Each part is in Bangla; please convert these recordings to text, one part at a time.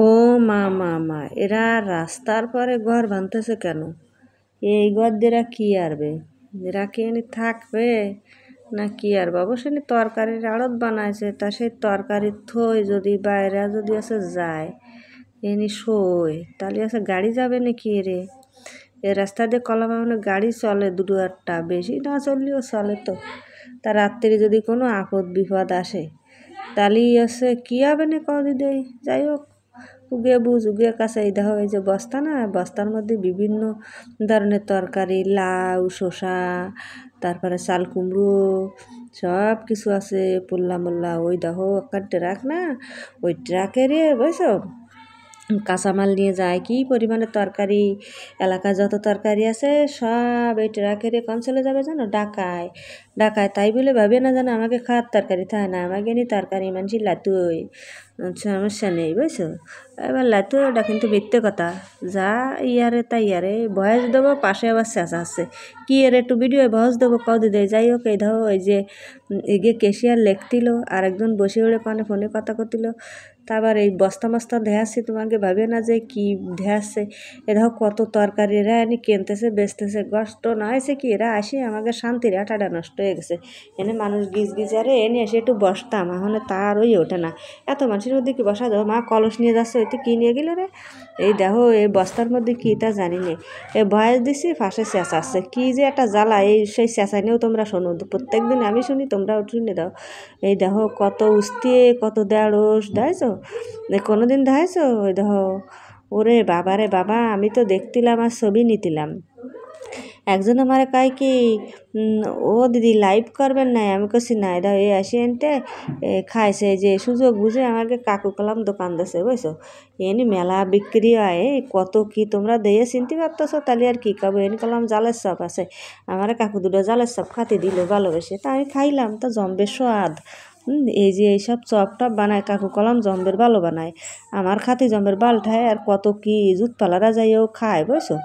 ও মা মা মা, এরা রাস্তার পরে ঘর বানতেছে কেন? এই ঘর দিয়ে কি আরবে? এরা কি এনে থাকবে না কি আরবে? অবশ্য তরকারির আড়ত বানাইছে, তা সেই তরকারি থই যদি বাইরে যদি আছে যায় এনি শোয়, তাহলে আছে গাড়ি যাবে নাকি রে? এ রাস্তা দিয়ে কলা বাগানে গাড়ি চলে দুটো একটা, বেশি না চললেও চলে তো। তা রাত্রি যদি কোনো আপদ বিপদ আসে তাহলেই আছে কি হবে না কদি দেয়। যাই হোক, উগে বুঝ উগে কাছে এই দেখো, এই যে বস্তা না, বস্তার মধ্যে বিভিন্ন ধরনের তরকারি, লাউ, শসা, তারপরে চাল কুমড়ো, সব কিছু আছে, পোল্লা মোল্লা। ওই দেখো একটা ট্রাক না, ওই ট্রাকে রে বুঝছো কাঁচামাল নিয়ে যায়, কি পরিমাণে তরকারি, এলাকায় যত তরকারি আছে সব এই ট্রাকের কন চলে যাবে জানো, ঢাকায়। ঢাকায় তাই বলে ভাবে না জানো আমাকে খাওয়ার তরকারি থাকে না, আমাকে নি তরকারি মানছি লাতুই, সমস্যা নেই বুঝছো। এবার লাতু ওটা কিন্তু মিথ্যে কথা, যা ইয়ারে তাই ইয়ারে ভয়েস দেবো, পাশে আবার চেঁচা আছে কি এর একটু ভিডিও ভয়েস দেবো কদি দেয়। যাই হোক, এই ধরো ওই যে এগিয়ে কেশিয়ার লেখতিল আর একজন বসে উড়ে কানে ফোনে কথা করছিল। তারপর এই বস্তা মস্তা দেখাচ্ছি তোমাকে, ভাবে না যে কি দেখাচ্ছে। এরাও কত তরকারি এরা এনে কিনতেছে বেচতেছে, কষ্ট না হয়েছে কি এরা আসে আমাকে শান্তির আটাটা নষ্ট হয়ে গেছে। এনে মানুষ গিজ গিজারে এনে এসে একটু বসতাম, এখন তার ওই ওঠে না। এত মানুষের মধ্যে কি বসা দেবো? মা কলস নিয়ে যাচ্ছে, ওইতে কী নিয়ে গেল রে? এই দেখো এই বস্তার মধ্যে কী তা জানি নে। এই বয়স দিছি ফাঁসে চেঁচাচ্ছে, কী যে একটা জ্বালা, এই সেই চেঁচাইনেও তোমরা শোনো, প্রত্যেক দিন আমি শুনি তোমরাও শুনে দাও। এই দেখো কত উস্তিয়ে কত দেড়স দেখছো, কোনো দিন দেখাইছো? ওই দেখো, ওরে বাবা রে বাবা, আমি তো দেখতিলাম আর ছবি নিতিলাম। একজন আমার কয় কি ও দিদি লাইভ করবেন নাই, আমি করছি নাই দাও এই আসি এনতে খাইছে, যে সুযোগ বুঝে আমাকে কাকু কলাম দোকান দিছে বুঝছো। এনি মেলা বিক্রি হয়, কত কি তোমরা দিয়ে চিনতে পারতেছো, তাহলে আর কি খাবো। এনে কলাম জালের চপ আছে, আমার কাকু দুটো জালের চপ খাতে দিল ভালোবেসে, তা আমি খাইলাম, তো জম্বের স্বাদ। এই যে এইসব চপ টপ বানায় কাকু কলাম জম্বের ভালো বানায়, আমার খাতে জম্বের বাল ঠায় আর কত কি জুতপালারা যাইও খায় বুঝছো।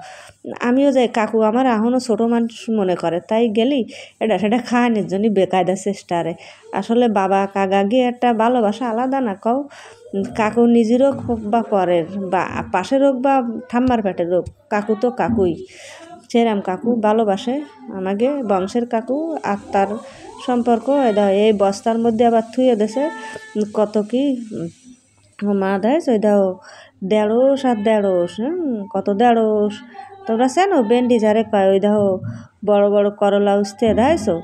আমিও যাই, কাকু আমার এখনও ছোটো মানুষ মনে করে, তাই গেলি এটা সেটা খাওয়ানোর জন্য বেকায়দা চেষ্টারে। আসলে বাবা কাকা গিয়ে একটা ভালোবাসা আলাদা না কও। কাকু নিজের হোক বা পরের, বা পাশের হোক বা ঠাম্মার পেটের হোক, কাকু তো কাকুই। সেরাম কাকু ভালোবাসে আমাকে, বংশের কাকু, আত্মার সম্পর্ক। এই বস্তার মধ্যে আবার থুয়ে দেছে কত কি মা দেয়, ওই দাও দেড়স আর দেড়স, কত দেড়স। তোমরা চেনো বেন্ডি যারে কয়, ওই দেখো বড় বড় করলা উস্তে দেয়ছো,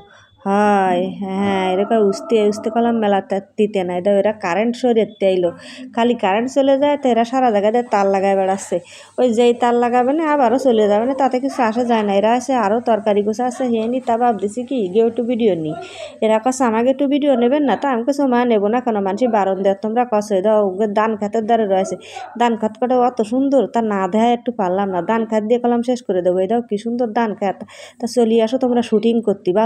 হয় হ্যাঁ এরকম উস্তে উস্তে কলাম মেলা দিতে নাই দাও। এরা কারেন্ট সরিয়ে এলো, খালি কারেন্ট চলে যায় তো এরা সারা জায়গায় তার লাগায় বেড়াচ্ছে। ওই যেই তার লাগাবে না আবারও চলে যাবে না, তাতে কিছু আসা যায় না। এরা আছে আরও তরকারি গোছা আছে হেয়ে নি, তা ভাবতেছি কি গিয়ে একটু ভিডিও নিই। এরা কাছে আমাকে একটু ভিডিও নেবেন না, তা আমি কাছে মা নেবো না কেন, মানুষই বারণ দেয় তোমরা কষে দাও। ধান খাতের দ্বারে রয়েছে, ধান খাত কটা অত সুন্দর, তা না দেয় একটু পারলাম না, ধান খাত দিয়ে কলাম শেষ করে দেবো। এটাও কি সুন্দর ধান খাত, তা চলিয়ে আসো তোমরা শুটিং করতে ভালো।